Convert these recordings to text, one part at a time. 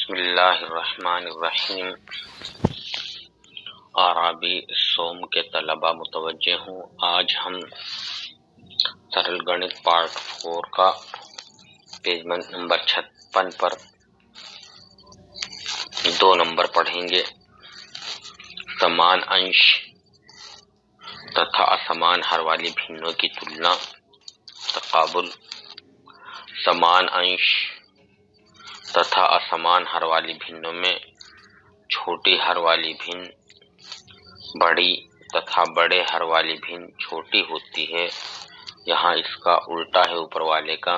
बिस्मिल्लाहिर्रहमानिर्रहीम। आराबी सोम के तलबा मुतवज्जे हूँ। आज हम सरल गणित पार्ट 4 का पेज नंबर 56 पर 2 नंबर पढ़ेंगे। समान अंश तथा असमान हर वाली भिन्नों की तुलना, तकाबुल। समान अंश तथा असमान हर वाली भिन्नों में छोटी हर वाली भिन्न बड़ी तथा बड़े हर वाली भिन्न छोटी होती है। यहाँ इसका उल्टा है ऊपर वाले का।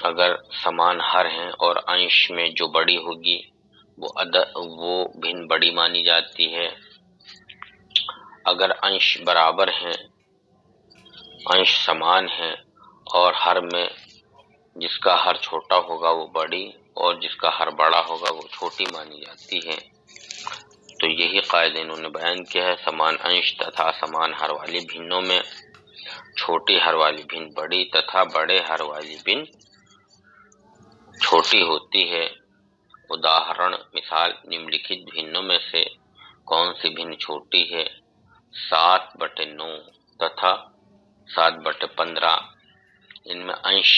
अगर समान हर हैं और अंश में जो बड़ी होगी वो भिन्न बड़ी मानी जाती है। अगर अंश बराबर हैं, अंश समान है और हर में जिसका हर छोटा होगा वो बड़ी और जिसका हर बड़ा होगा वो छोटी मानी जाती है। तो यही कायदा इन्होंने बयान किया है। समान अंश तथा असमान हर वाली भिन्नों में छोटी हर वाली भिन्न बड़ी तथा बड़े हर वाली भिन्न छोटी होती है। उदाहरण मिसाल, निम्नलिखित भिन्नों में से कौन सी भिन्न छोटी है? 7/9 तथा 7/15। इनमें अंश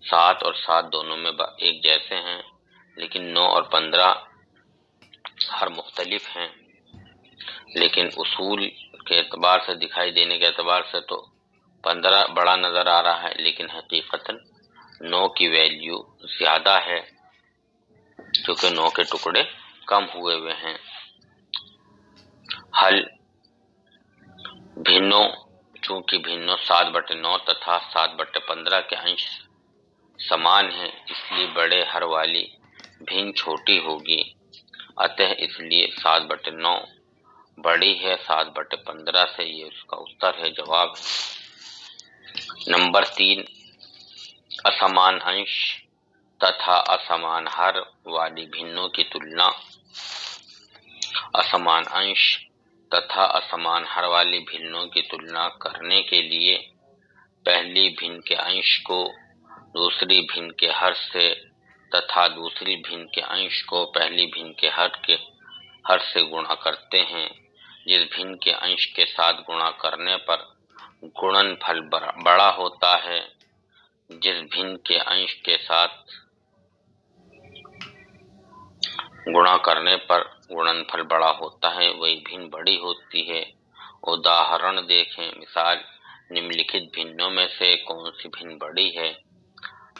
7 और 7 दोनों में एक जैसे हैं, लेकिन 9 और 15 हर मुख्तलिफ हैं। लेकिन उसूल के एतबार से, दिखाई देने के एतबार से तो 15 बड़ा नजर आ रहा है, लेकिन हकीकतन 9 की वैल्यू ज्यादा है, क्योंकि 9 के टुकड़े कम हुए हुए हैं। हल भिन्नों, चूंकि भिन्नों 7/9 तथा 7/15 के अंश समान है, इसलिए बड़े हर वाली भिन्न छोटी होगी। अतः इसलिए 7/9 बड़ी है 7/15 से। ये उसका उत्तर है, जवाब है। नंबर 3, असमान अंश तथा असमान हर वाली भिन्नों की तुलना। असमान अंश तथा असमान हर वाली भिन्नों की तुलना करने के लिए पहली भिन्न के अंश को दूसरी भिन्न के हर से तथा दूसरी भिन्न के अंश को पहली भिन्न के हर से गुणा करते हैं। जिस भिन्न के अंश के साथ गुणा करने पर गुणनफल बड़ा होता है, जिस भिन्न के अंश के साथ गुणा करने पर गुणनफल बड़ा होता है, वही भिन्न बड़ी होती है। उदाहरण देखें। मिसाल, निम्नलिखित भिन्नों में से कौन सी भिन्न बड़ी है?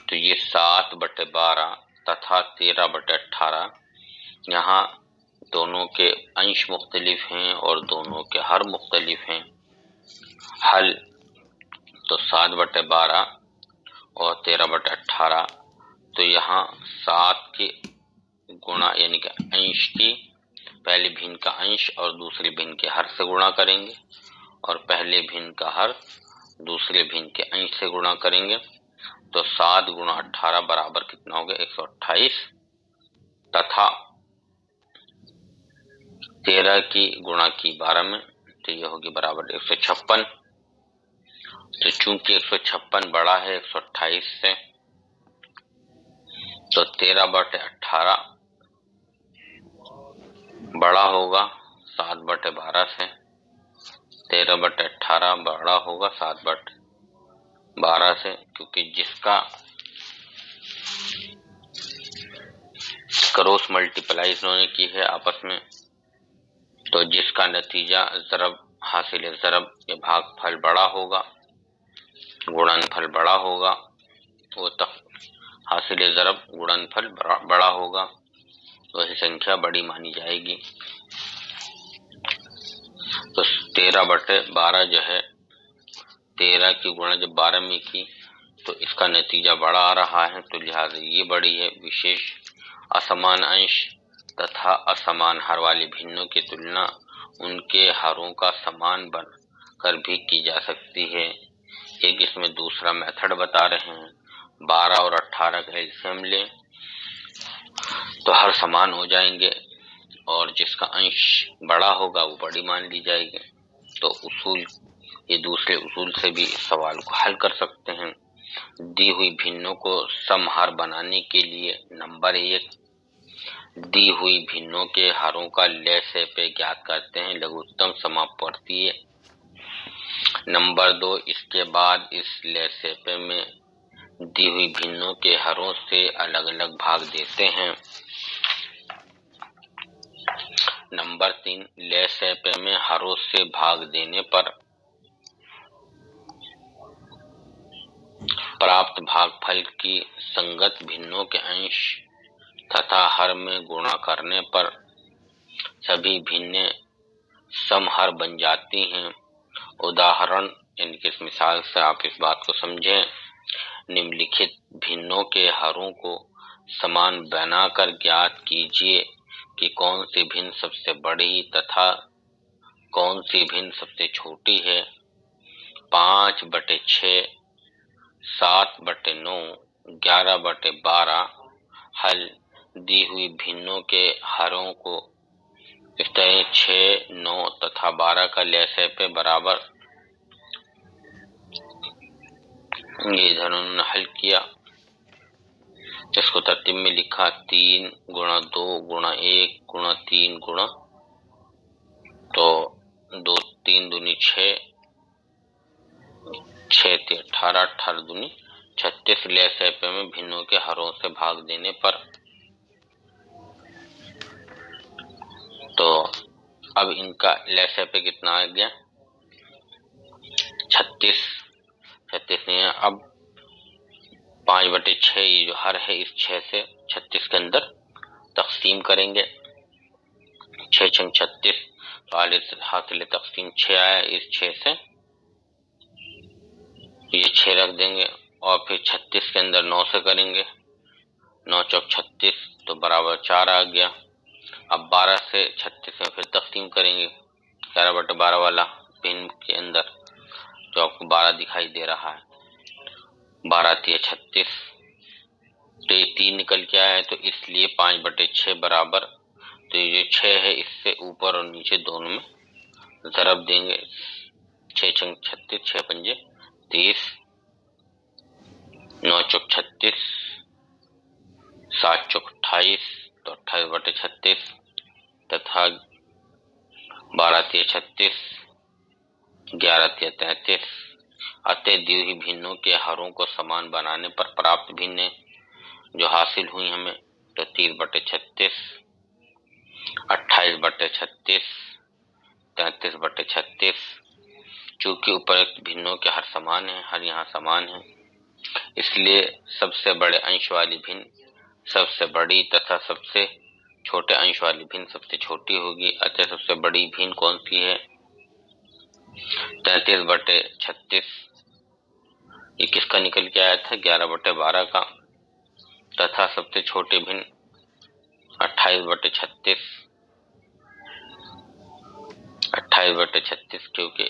तो ये 7/12 तथा 13/18। यहाँ दोनों के अंश मुख्तलिफ हैं और दोनों के हर मुख्तलिफ हैं। हल तो 7/12 और 13/18। तो यहाँ 7 के गुणा यानी कि अंश की पहले भिन्न का अंश और दूसरे भिन्न के हर से गुणा करेंगे और पहले भिन्न का हर दूसरे भिन्न के अंश से गुणा करेंगे। तो 7 गुणा 18 बराबर कितना हो गया? 128 तथा 13 की गुणा की 12 में, तो ये होगी बराबर 156। तो चूंकि 156 बड़ा है 128 से, तो 13/18 बड़ा होगा 7/12 से। 13/18 बड़ा होगा 7/12 से, क्योंकि जिसका क्रॉस मल्टीप्लाई इन्होंने की है आपस में, तो जिसका नतीजा ज़रब हासिल ज़रब या भागफल बड़ा होगा, गुणनफल बड़ा होगा, वो तक हासिल ज़रब गुणनफल बड़ा होगा, वही संख्या बड़ी मानी जाएगी। तो 13/12 जो है, 13 की गुणा जब 12 में की तो इसका नतीजा बड़ा आ रहा है, तो लिहाजा ये बड़ी है। विशेष असमान अंश तथा असमान हर वाली भिन्नों की तुलना उनके हरों का समान बन कर भी की जा सकती है। एक इसमें दूसरा मेथड बता रहे हैं। 12 और 18 का एलसीएम लें तो हर समान हो जाएंगे और जिसका अंश बड़ा होगा वो बड़ी मान ली जाएगी। तो उसूल, ये दूसरे उसूल से भी इस सवाल को हल कर सकते हैं। दी हुई भिन्नों को समहर बनाने के लिए नंबर 1 दी हुई भिन्नों के हरों का लय से पे ज्ञात करते हैं। लघुत्तम समापवर्तीय। नंबर 2, इसके बाद इस लय से पे में दी हुई भिन्नों के हरों से अलग अलग भाग देते हैं। नंबर 3, लय से पे में हरों से भाग देने पर प्राप्त भागफल की संगत भिन्नों के अंश तथा हर में गुणा करने पर सभी भिन्नें समहर बन जाती हैं। उदाहरण, इनकी इस मिसाल से आप इस बात को समझें। निम्नलिखित भिन्नों के हरों को समान बनाकर ज्ञात कीजिए कि कौन सी भिन्न सबसे बड़ी तथा कौन सी भिन्न सबसे छोटी है। 5/6, 7/9, 11/12। हल, दी हुई भिन्नों के हरों को इस तरह 6, 9 तथा 12 का लय से पे बराबर, ये इधर उन्होंने हल किया। इसको तरतीब में लिखा 3 गुणा 2 गुणा 1 गुणा 3 गुणा, तो 2 3 दूनी 6, 6 3 18, 18 दूनी 36 लय से पे में भिन्नों के हरों से भाग देने पर। तो अब इनका लय से पे कितना आ गया? 36 नहीं है। अब 5/6 ये जो हर है इस 6 से 36 के अंदर तकसीम करेंगे। 6 छंग 36, तो हासिल तकसीम 6 आया। इस 6 से ये 6 रख देंगे और फिर 36 के अंदर 9 से करेंगे। 9 चौक 36, तो बराबर 4 आ गया। अब 12 से 36 में फिर तकसीम करेंगे 11/12 वाला भिन्न के अंदर, जो आपको 12 दिखाई दे रहा है। 12 3 36, तो ये 3 निकल के आया है, तो इसलिए 5/6 बराबर, तो ये 6 है इससे ऊपर और नीचे दोनों में ज़रब देंगे। 6 छंग 36, 6 पंजे 30, 9 चौक 36, 7 चौक 28, तो 28/36 तथा 12 3 36, 11 3 33। अतः दी हुई भिन्नों के हरों को समान बनाने पर प्राप्त भिन्न जो हासिल हुई हमें, तो 30/36, 28/36, 33/36। चूंकि उपरोक्त भिन्नों के हर समान है, हर यहाँ समान है, इसलिए सबसे बड़े अंश वाली भिन्न सबसे बड़ी तथा सबसे छोटे अंश वाली भिन्न सबसे छोटी होगी। अतः सबसे बड़ी भिन्न कौन सी है? 33/36। ये किसका निकल के आया था? 11/12 का। तथा सबसे छोटे भिन्न 28/36, 28/36 क्योंकि,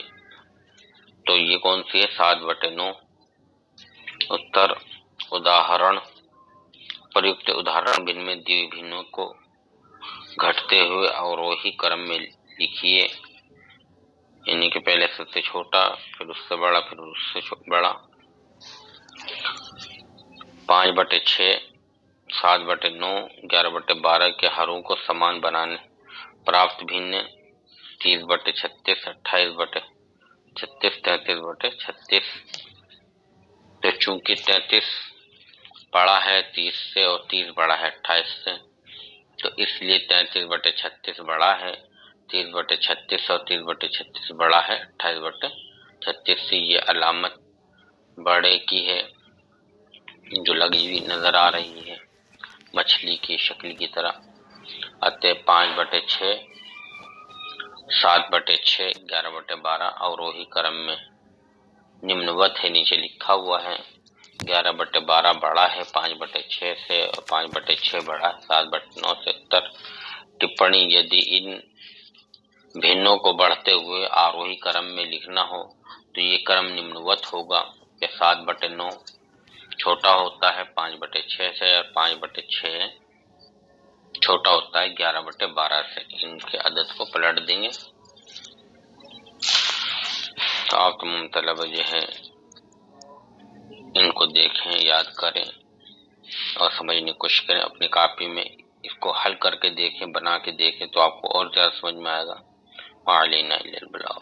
तो ये कौन सी है? 7/9। उत्तर, उदाहरण, प्रयुक्त उदाहरण भिन्न में दी हुई भिन्नों को घटते हुए अवरोही क्रम में लिखिए। यानी कि पहले सबसे छोटा, फिर उससे बड़ा, फिर उससे बड़ा। 5/6, 7/9, 11/12 के हरों को समान बनाने प्राप्त भिन्न 30/36, 28/36, 33/36। तो चूंकि 33 बड़ा है 30 से और 30 बड़ा है 28 से, तो इसलिए 33/36 बड़ा है 30/36 और 30/36 बड़ा है 28/36 से। ये अलामत बड़े की है जो लगी हुई नजर आ रही है मछली की शक्ल की तरह। अतः 5/6, 7/6, 11/12 अवरोही क्रम में निम्नवत है, नीचे लिखा हुआ है। 11/12 बड़ा है 5/6 से और 5/6 बड़ा है 7/9 से। उत्तर, टिप्पणी, यदि इन भिन्नों को बढ़ते हुए आरोही क्रम में लिखना हो तो ये क्रम निम्नवत होगा कि 7/9 छोटा होता है 5/6 से और 5/6 छोटा होता है 11/12 से। इनके अदद को पलट देंगे तो आप तमाम तलबा जो है इनको देखें, याद करें और समझने की कोशिश करें। अपनी कॉपी में को हल करके देखें, बना के देखें, तो आपको और ज़्यादा समझ में आएगा। वालैना इल्लल बलाग।